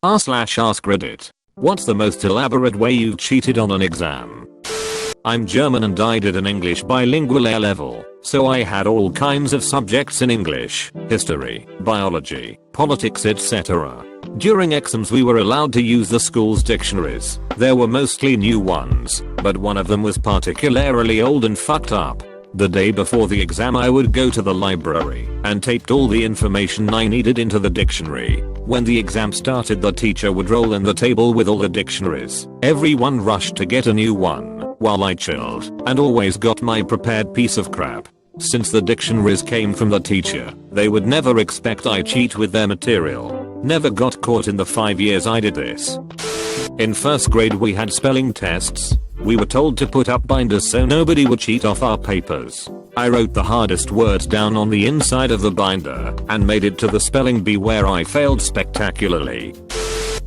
r/AskReddit. What's the most elaborate way you've cheated on an exam? I'm German and I did an English bilingual A level, so I had all kinds of subjects in English, history, biology, politics, etc. During exams we were allowed to use the school's dictionaries. There were mostly new ones, but one of them was particularly old and fucked up. The day before the exam I would go to the library and taped all the information I needed into the dictionary. When the exam started the teacher would roll in the table with all the dictionaries. Everyone rushed to get a new one, while I chilled and always got my prepared piece of crap. Since the dictionaries came from the teacher, they would never expect I cheat with their material. Never got caught in the 5 years I did this. In first grade we had spelling tests. We were told to put up binders so nobody would cheat off our papers. I wrote the hardest words down on the inside of the binder and made it to the spelling bee where I failed spectacularly.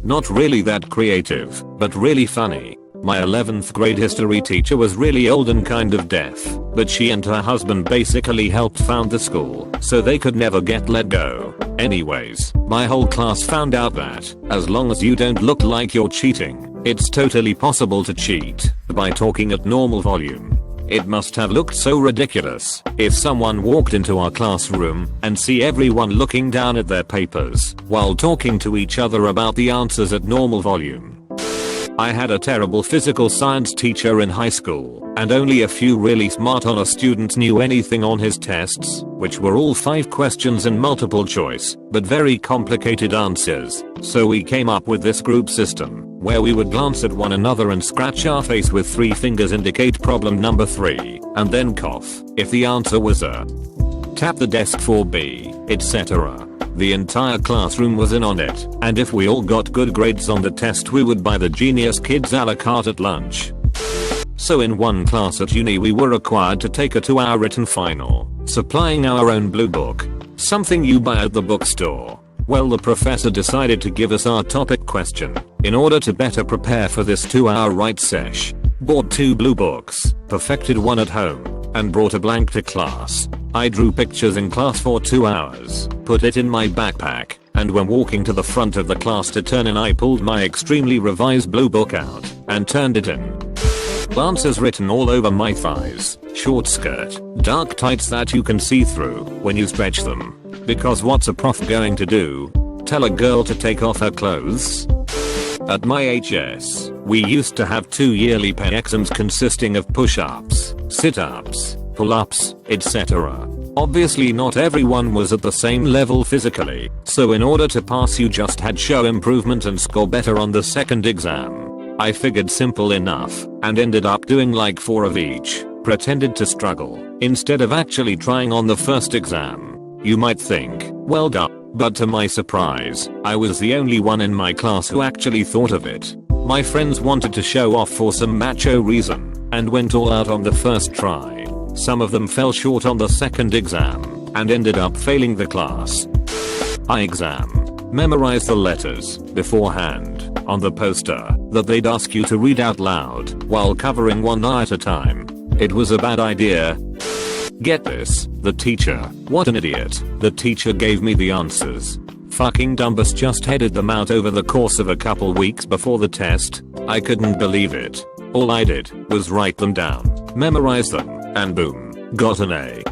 Not really that creative, but really funny. My 11th grade history teacher was really old and kind of deaf, but she and her husband basically helped found the school, so they could never get let go. Anyways, my whole class found out that, as long as you don't look like you're cheating, it's totally possible to cheat by talking at normal volume. It must have looked so ridiculous if someone walked into our classroom and see everyone looking down at their papers while talking to each other about the answers at normal volume. I had a terrible physical science teacher in high school, and only a few really smart honor students knew anything on his tests, which were all 5 questions and multiple choice, but very complicated answers. So we came up with this group system, where we would glance at one another and scratch our face with 3 fingers indicate problem number 3, and then cough if the answer was A. Tap the desk for B, etc. The entire classroom was in on it, and if we all got good grades on the test we would buy the genius kids a la carte at lunch. So in one class at uni we were required to take a 2-hour written final, supplying our own blue book, something you buy at the bookstore. Well, the professor decided to give us our topic question. In order to better prepare for this 2-hour write sesh, bought 2 blue books, perfected one at home, and brought a blank to class. I drew pictures in class for 2 hours, put it in my backpack, and when walking to the front of the class to turn in I pulled my extremely revised blue book out and turned it in. Answers written all over my thighs, short skirt, dark tights that you can see through when you stretch them. Because what's a prof going to do? Tell a girl to take off her clothes? At my HS, we used to have 2 yearly pen exams consisting of push-ups, sit-ups, pull-ups, etc. Obviously not everyone was at the same level physically, so in order to pass you just had show improvement and score better on the second exam. I figured simple enough, and ended up doing like 4 of each, pretended to struggle, instead of actually trying on the first exam. You might think, well done, but to my surprise, I was the only one in my class who actually thought of it. My friends wanted to show off for some macho reason, and went all out on the first try. Some of them fell short on the second exam, and ended up failing the class. Exam. Memorize the letters beforehand on the poster that they'd ask you to read out loud while covering one eye at a time. It was a bad idea. Get this, the teacher, what an idiot, the teacher gave me the answers. Fucking Dumbus just headed them out over the course of a couple weeks before the test. I couldn't believe it. All I did was write them down, memorize them, and boom, got an A.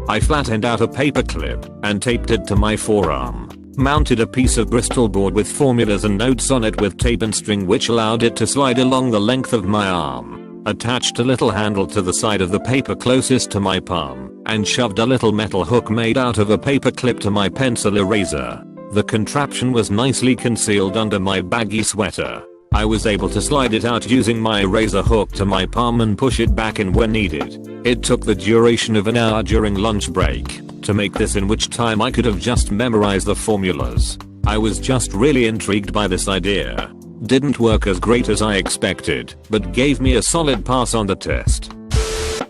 I flattened out a paper clip and taped it to my forearm. Mounted a piece of Bristol board with formulas and notes on it with tape and string which allowed it to slide along the length of my arm. Attached a little handle to the side of the paper closest to my palm, and shoved a little metal hook made out of a paper clip to my pencil eraser. The contraption was nicely concealed under my baggy sweater. I was able to slide it out using my eraser hook to my palm and push it back in when needed. It took the duration of an hour during lunch break to make this, in which time I could have just memorized the formulas. I was just really intrigued by this idea. Didn't work as great as I expected, but gave me a solid pass on the test.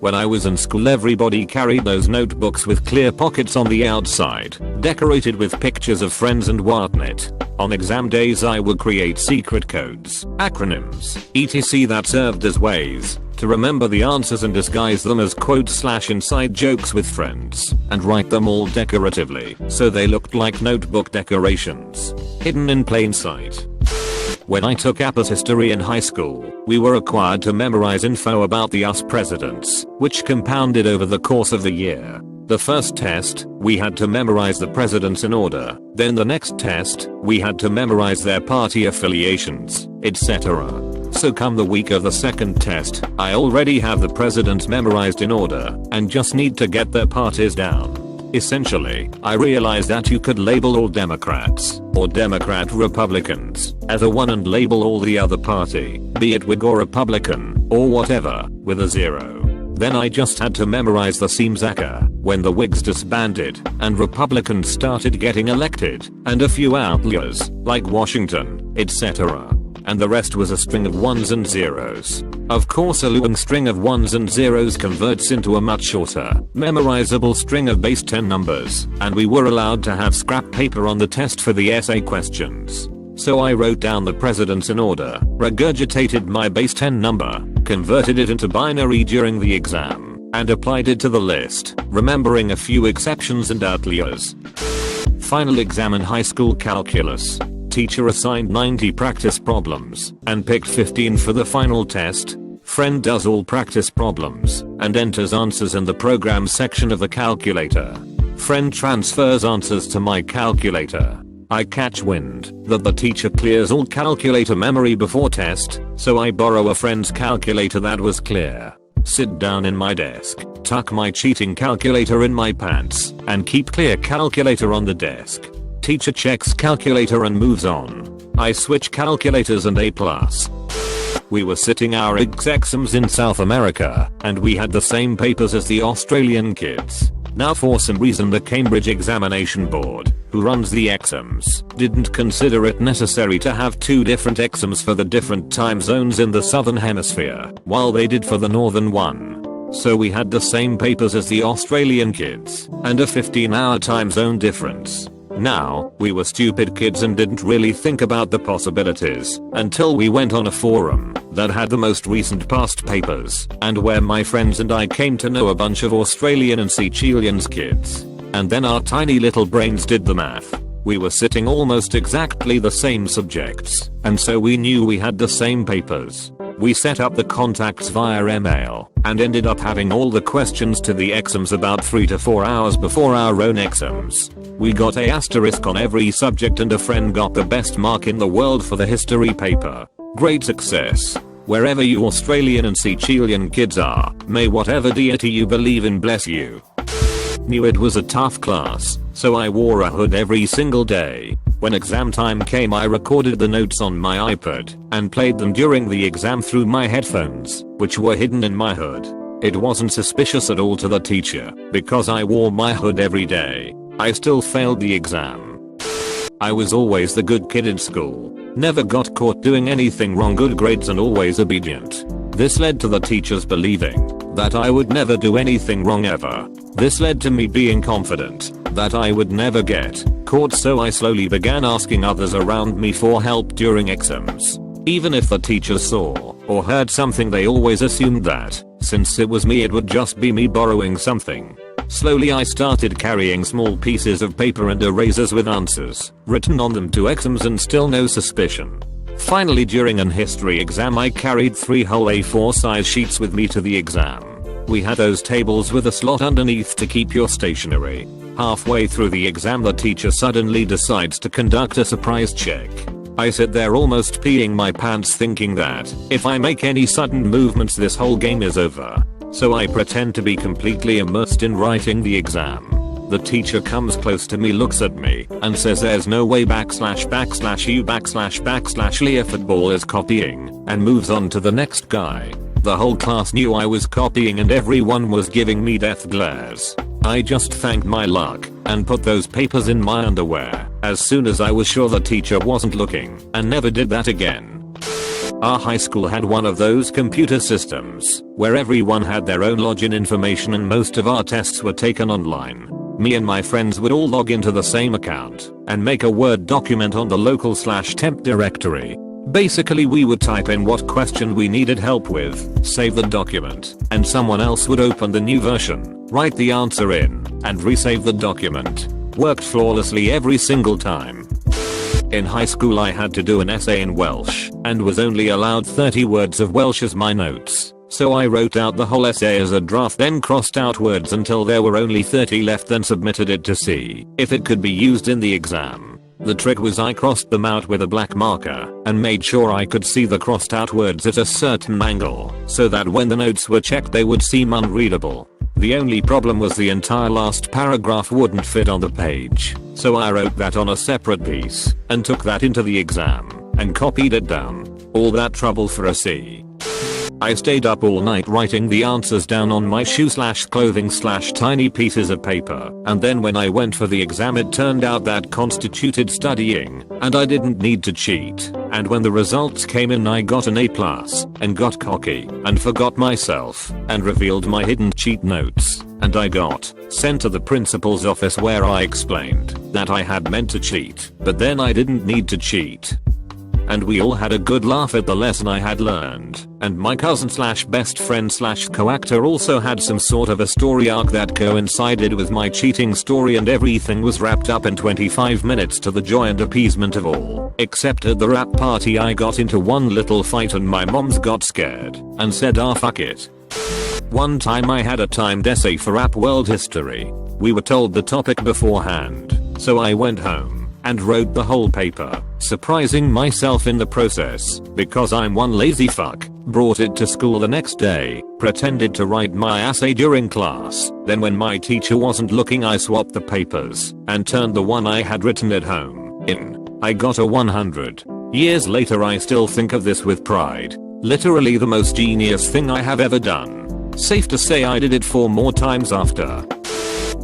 When I was in school everybody carried those notebooks with clear pockets on the outside, decorated with pictures of friends and whatnot. On exam days I would create secret codes, acronyms, etc. that served as ways to to remember the answers and disguise them as quotes/inside jokes with friends, and write them all decoratively so they looked like notebook decorations, hidden in plain sight. When I took APA's history in high school, we were required to memorize info about the US presidents, which compounded over the course of the year. The first test, we had to memorize the presidents in order, then the next test, we had to memorize their party affiliations, etc. So come the week of the second test, I already have the presidents memorized in order, and just need to get their parties down. Essentially, I realized that you could label all Democrats, or Democrat Republicans, as a 1 and label all the other party, be it Whig or Republican, or whatever, with a 0. Then I just had to memorize the Seamsaka, when the Whigs disbanded, and Republicans started getting elected, and a few outliers, like Washington, etc. And the rest was a string of 1s and 0s. Of course a long string of 1s and 0s converts into a much shorter, memorizable string of base 10 numbers, and we were allowed to have scrap paper on the test for the essay questions. So I wrote down the presidents in order, regurgitated my base 10 number, converted it into binary during the exam, and applied it to the list, remembering a few exceptions and outliers. Final exam in high school calculus. Teacher assigned 90 practice problems, and picked 15 for the final test. Friend does all practice problems, and enters answers in the program section of the calculator. Friend transfers answers to my calculator. I catch wind that the teacher clears all calculator memory before test, so I borrow a friend's calculator that was clear. Sit down in my desk, tuck my cheating calculator in my pants, and keep clear calculator on the desk. Teacher checks calculator and moves on. I switch calculators and A+. We were sitting our exams in South America, and we had the same papers as the Australian kids. Now for some reason the Cambridge Examination Board, who runs the exams, didn't consider it necessary to have 2 different exams for the different time zones in the southern hemisphere, while they did for the northern one. So we had the same papers as the Australian kids, and a 15-hour time zone difference. Now, we were stupid kids and didn't really think about the possibilities until we went on a forum that had the most recent past papers, and where my friends and I came to know a bunch of Australian and Seychelles kids. And then our tiny little brains did the math. We were sitting almost exactly the same subjects, and so we knew we had the same papers. We set up the contacts via email, and ended up having all the questions to the exams about 3 to 4 hours before our own exams. We got A* on every subject and a friend got the best mark in the world for the history paper. Great success. Wherever you Australian and Seychelles kids are, may whatever deity you believe in bless you. Knew it was a tough class, so I wore a hood every single day. When exam time came I recorded the notes on my iPad, and played them during the exam through my headphones, which were hidden in my hood. It wasn't suspicious at all to the teacher, because I wore my hood every day. I still failed the exam. I was always the good kid in school. Never got caught doing anything wrong, good grades and always obedient. This led to the teachers believing that I would never do anything wrong ever. This led to me being confident that I would never get caught, so I slowly began asking others around me for help during exams. Even if the teacher saw or heard something, they always assumed that, since it was me, it would just be me borrowing something. Slowly I started carrying small pieces of paper and erasers with answers written on them to exams, and still no suspicion. Finally, during an history exam, I carried 3 whole A4 size sheets with me to the exam. We had those tables with a slot underneath to keep your stationery. Halfway through the exam the teacher suddenly decides to conduct a surprise check. I sit there almost peeing my pants, thinking that if I make any sudden movements this whole game is over. So I pretend to be completely immersed in writing the exam. The teacher comes close to me, looks at me, and says there's no way //you /Leah football is copying, and moves on to the next guy. The whole class knew I was copying and everyone was giving me death glares. I just thanked my luck and put those papers in my underwear as soon as I was sure the teacher wasn't looking, and never did that again. Our high school had one of those computer systems where everyone had their own login information and most of our tests were taken online. Me and my friends would all log into the same account and make a Word document on the local /temp directory. Basically we would type in what question we needed help with, save the document, and someone else would open the new version, write the answer in, and resave the document. Worked flawlessly every single time. In high school I had to do an essay in Welsh, and was only allowed 30 words of Welsh as my notes. So I wrote out the whole essay as a draft, then crossed out words until there were only 30 left, then submitted it to see if it could be used in the exam. The trick was I crossed them out with a black marker and made sure I could see the crossed out words at a certain angle so that when the notes were checked they would seem unreadable. The only problem was the entire last paragraph wouldn't fit on the page, so I wrote that on a separate piece and took that into the exam and copied it down. All that trouble for a C. I stayed up all night writing the answers down on my shoe/clothing/tiny pieces of paper, and then when I went for the exam it turned out that constituted studying, and I didn't need to cheat. And when the results came in I got an A+ and got cocky and forgot myself and revealed my hidden cheat notes, and I got sent to the principal's office where I explained that I had meant to cheat, but then I didn't need to cheat. And we all had a good laugh at the lesson I had learned, and my cousin/best friend/co-actor also had some sort of a story arc that coincided with my cheating story, and everything was wrapped up in 25 minutes to the joy and appeasement of all. Except at the rap party I got into one little fight and my moms got scared and said fuck it. One time I had a timed essay for rap world history. We were told the topic beforehand, so I went home and wrote the whole paper, surprising myself in the process because I'm one lazy fuck. Brought it to school the next day, pretended to write my essay during class, then when my teacher wasn't looking I swapped the papers and turned the one I had written at home in. I got a 100. Years later I still think of this with pride. Literally the most genius thing I have ever done. Safe to say I did it 4 more times after.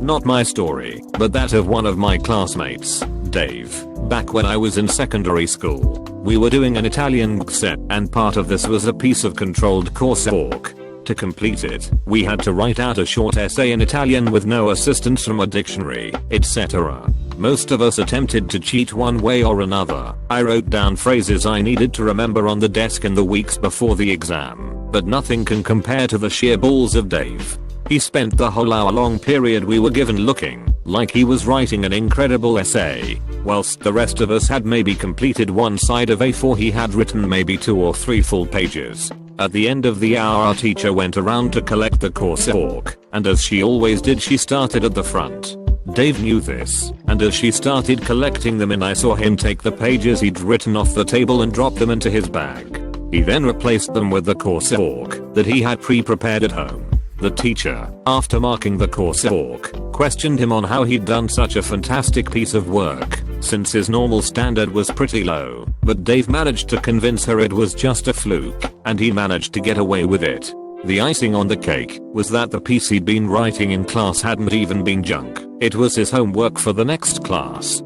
Not my story, but that of one of my classmates, Dave. Back when I was in secondary school, we were doing an Italian set, and part of this was a piece of controlled coursework. To complete it, we had to write out a short essay in Italian with no assistance from a dictionary, etc. Most of us attempted to cheat one way or another. I wrote down phrases I needed to remember on the desk in the weeks before the exam, but nothing can compare to the sheer balls of Dave. He spent the whole hour-long period we were given looking like he was writing an incredible essay, whilst the rest of us had maybe completed one side of A4. He had written maybe 2 or 3 full pages. At the end of the hour our teacher went around to collect the coursework, and as she always did she started at the front. Dave knew this, and as she started collecting them in I saw him take the pages he'd written off the table and drop them into his bag. He then replaced them with the coursework that he had pre-prepared at home. The teacher, after marking the coursework, questioned him on how he'd done such a fantastic piece of work, since his normal standard was pretty low, but Dave managed to convince her it was just a fluke, and he managed to get away with it. The icing on the cake was that the piece he'd been writing in class hadn't even been junk. It was his homework for the next class.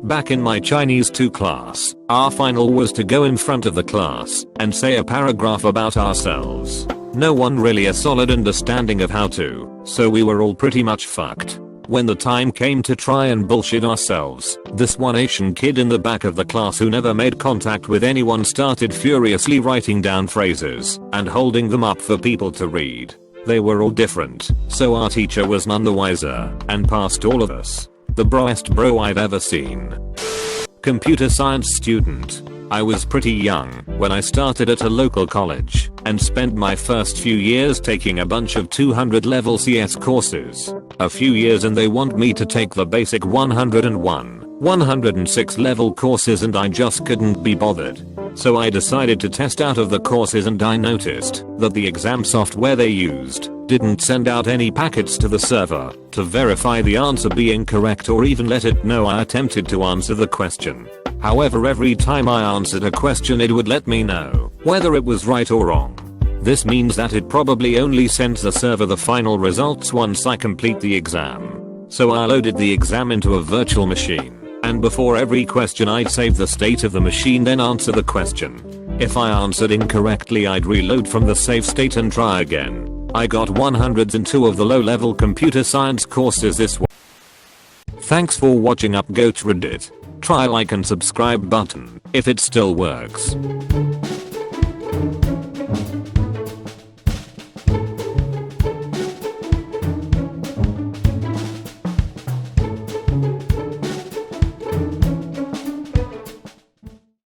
Back in my Chinese 2 class, our final was to go in front of the class and say a paragraph about ourselves. No one really a solid understanding of how to, so we were all pretty much fucked. When the time came to try and bullshit ourselves, this one Asian kid in the back of the class who never made contact with anyone started furiously writing down phrases and holding them up for people to read. They were all different, so our teacher was none the wiser and passed all of us. The broest bro I've ever seen. Computer science student. I was pretty young when I started at a local college and spent my first few years taking a bunch of 200 level CS courses. A few years and they want me to take the basic 101, 106 level courses and I just couldn't be bothered. So I decided to test out of the courses and I noticed that the exam software they used didn't send out any packets to the server to verify the answer being correct or even let it know I attempted to answer the question. However, every time I answered a question it would let me know whether it was right or wrong. This means that it probably only sends the server the final results once I complete the exam. So I loaded the exam into a virtual machine, and before every question I'd save the state of the machine then answer the question. If I answered incorrectly I'd reload from the save state and try again. I got 100s in 2 of the low level computer science courses this one. Thanks for watching UpGoat Reddit. Try like and subscribe button if it still works.